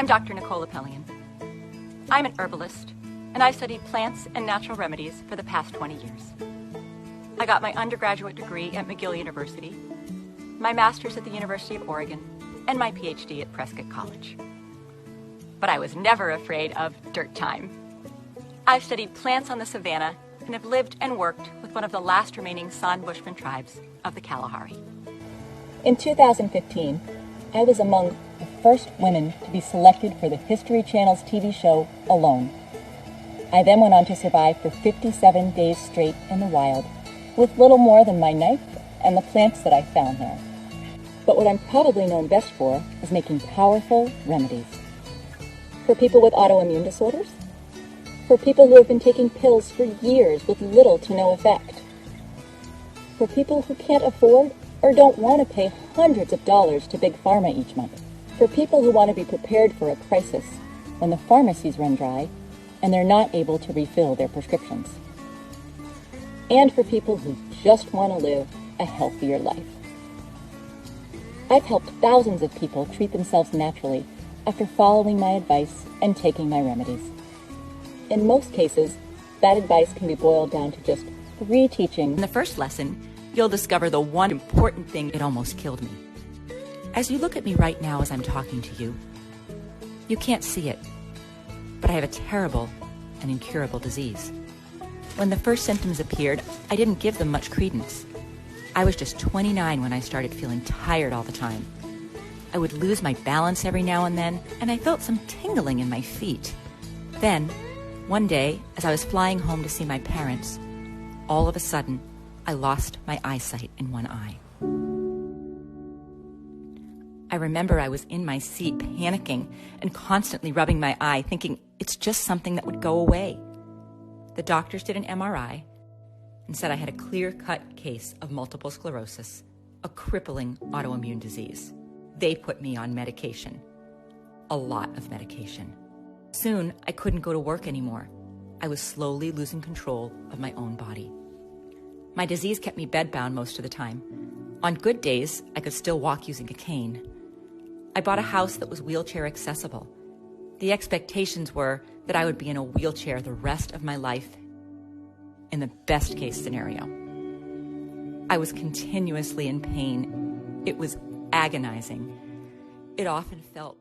I'm Dr. Nicole Appelian. I'm an herbalist, and I've studied plants and natural remedies for the past 20 years. I got my undergraduate degree at McGill University, my master's at the University of Oregon, and my PhD at Prescott College. But I was never afraid of dirt time. I've studied plants on the savanna and have lived and worked with one of the last remaining San Bushman tribes of the Kalahari. In 2015, I was among the first women to be selected for the History Channel's TV show, Alone. I then went on to survive for 57 days straight in the wild, with little more than my knife and the plants that I found there. But what I'm probably known best for is making powerful remedies. For people with autoimmune disorders, for people who have been taking pills for years with little to no effect, for people who can't afford or don't want to pay hundreds of dollars to Big Pharma each month, for people who want to be prepared for a crisis when the pharmacies run dry and they're not able to refill their prescriptions, and for people who just want to live a healthier life. I've helped thousands of people treat themselves naturally after following my advice and taking my remedies. In most cases, that advice can be boiled down to just 3 teachings. In the first lesson, you'll discover the one important thing that almost killed me. As you look at me right now as I'm talking to you, you can't see it, but I have a terrible and incurable disease. When the first symptoms appeared, I didn't give them much credence. I was just 29 when I started feeling tired all the time. I would lose my balance every now and then, and I felt some tingling in my feet. Then, one day, as I was flying home to see my parents, all of a sudden, I lost my eyesight in one eye. I remember I was in my seat panicking and constantly rubbing my eye, thinking it's just something that would go away. The doctors did an MRI and said I had a clear-cut case of multiple sclerosis, a crippling autoimmune disease. They put me on medication, a lot of medication. Soon, I couldn't go to work anymore. I was slowly losing control of my own body. My disease kept me bedbound most of the time. On good days, I could still walk using a cane. I bought a house that was wheelchair accessible. The expectations were that I would be in a wheelchair the rest of my life, in the best case scenario. I was continuously in pain. It was agonizing. It often felt